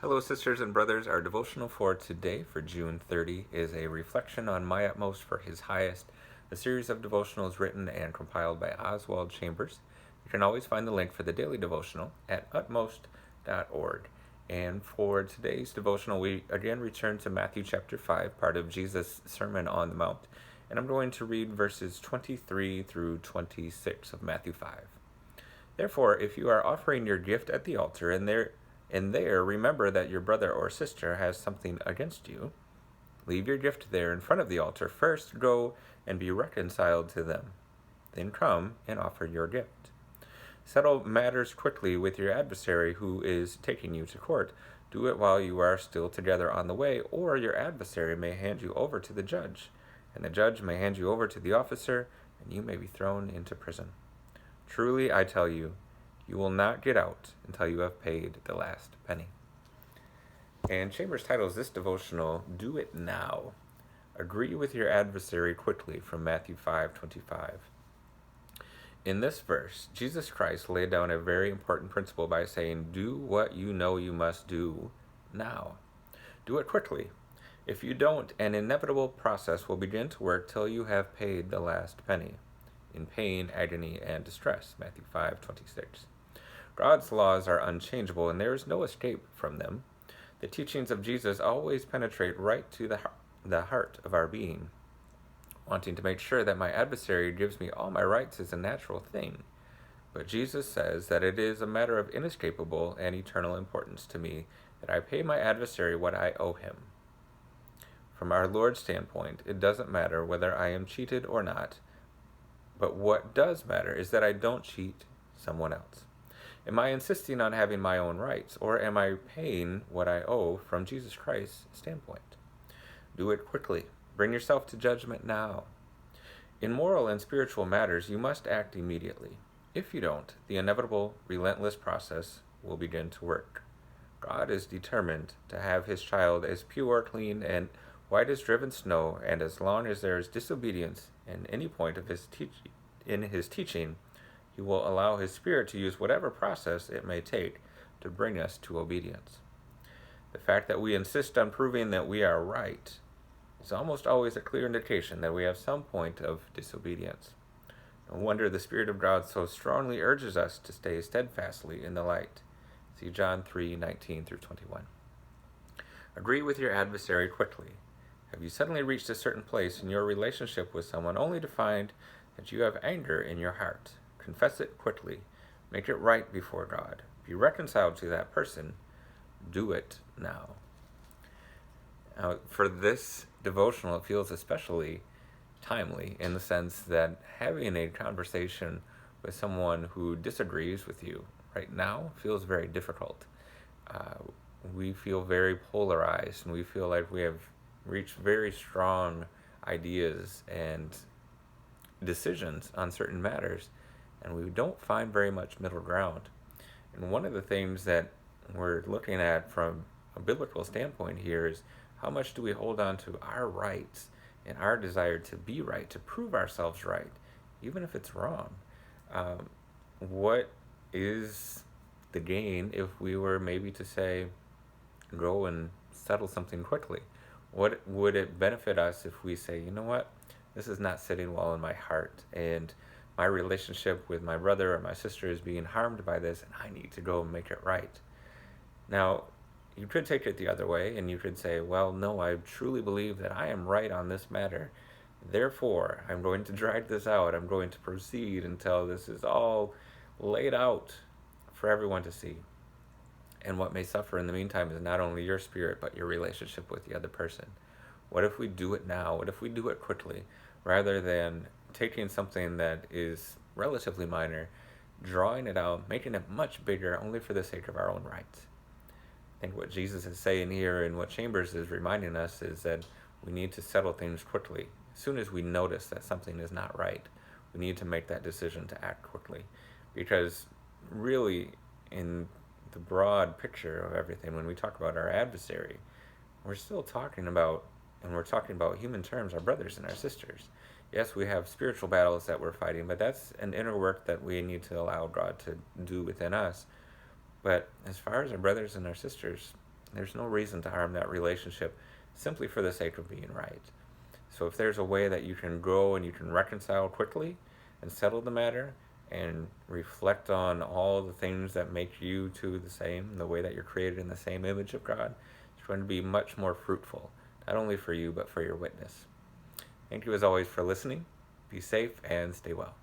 Hello, sisters and brothers. Our devotional for today, for June 30, is a reflection on My Utmost for His Highest, a series of devotionals written and compiled by Oswald Chambers. You can always find the link for the daily devotional at utmost.org. And for today's devotional, we again return to Matthew chapter 5, part of Jesus' Sermon on the Mount. And I'm going to read verses 23 through 26 of Matthew 5. Therefore, if you are offering your gift at the altar, and there remember that your brother or sister has something against you, leave your gift there in front of the altar. First go and be reconciled to them. Then come and offer your gift. Settle matters quickly with your adversary who is taking you to court. Do it while you are still together on the way, or your adversary may hand you over to the judge, and the judge may hand you over to the officer, and you may be thrown into prison. Truly, I tell you, you will not get out until you have paid the last penny. And Chambers titles this devotional, Do It Now. Agree with your adversary quickly, from Matthew 5:25. In this verse, Jesus Christ laid down a very important principle by saying, do what you know you must do now. Do it quickly. If you don't, an inevitable process will begin to work till you have paid the last penny, in pain, agony, and distress, Matthew 5:26. God's laws are unchangeable, and there is no escape from them. The teachings of Jesus always penetrate right to the heart of our being. Wanting to make sure that my adversary gives me all my rights is a natural thing, but Jesus says that it is a matter of inescapable and eternal importance to me that I pay my adversary what I owe him. From our Lord's standpoint, it doesn't matter whether I am cheated or not, but what does matter is that I don't cheat someone else. Am I insisting on having my own rights, or am I paying what I owe from Jesus Christ's standpoint? Do it quickly. Bring yourself to judgment now. In moral and spiritual matters, you must act immediately. If you don't, the inevitable, relentless process will begin to work. God is determined to have his child as pure, clean, and white as driven snow, and as long as there is disobedience in any point of his teaching, he will allow his Spirit to use whatever process it may take to bring us to obedience. The fact that we insist on proving that we are right is almost always a clear indication that we have some point of disobedience. No wonder the Spirit of God so strongly urges us to stay steadfastly in the light. See John 3:19 through 21. Agree with your adversary quickly. Have you suddenly reached a certain place in your relationship with someone only to find that you have anger in your heart? Confess it quickly. Make it right before God. Be reconciled to that person. Do it now. Now, for this devotional, it feels especially timely in the sense that having a conversation with someone who disagrees with you right now feels very difficult. We feel very polarized, and we feel like we have reached very strong ideas and decisions on certain matters, and we don't find very much middle ground. And one of the things that we're looking at from a biblical standpoint here is how much do we hold on to our rights and our desire to be right, to prove ourselves right, even if it's wrong. What is the gain if we were maybe to say, go and settle something quickly? What would it benefit us if we say, you know what, this is not sitting well in my heart, and my relationship with my brother or my sister is being harmed by this, and I need to go and make it right. Now, you could take it the other way, and you could say, well, no, I truly believe that I am right on this matter. Therefore, I'm going to drag this out. I'm going to proceed until this is all laid out for everyone to see. And what may suffer in the meantime is not only your spirit, but your relationship with the other person. What if we do it now? What if we do it quickly, rather than taking something that is relatively minor, drawing it out, making it much bigger only for the sake of our own rights? I think what Jesus is saying here, and what Chambers is reminding us, is that we need to settle things quickly. As soon as we notice that something is not right, we need to make that decision to act quickly. Because really, in the broad picture of everything, when we talk about our adversary, we're still talking about, and we're talking about human terms, our brothers and our sisters. Yes, we have spiritual battles that we're fighting, but that's an inner work that we need to allow God to do within us. But as far as our brothers and our sisters, There's no reason to harm that relationship simply for the sake of being right. So if there's a way that you can grow and you can reconcile quickly and settle the matter and reflect on all the things that make you two the same, the way that you're created in the same image of God, it's going to be much more fruitful, not only for you, but for your witness. Thank you as always for listening. Be safe and stay well.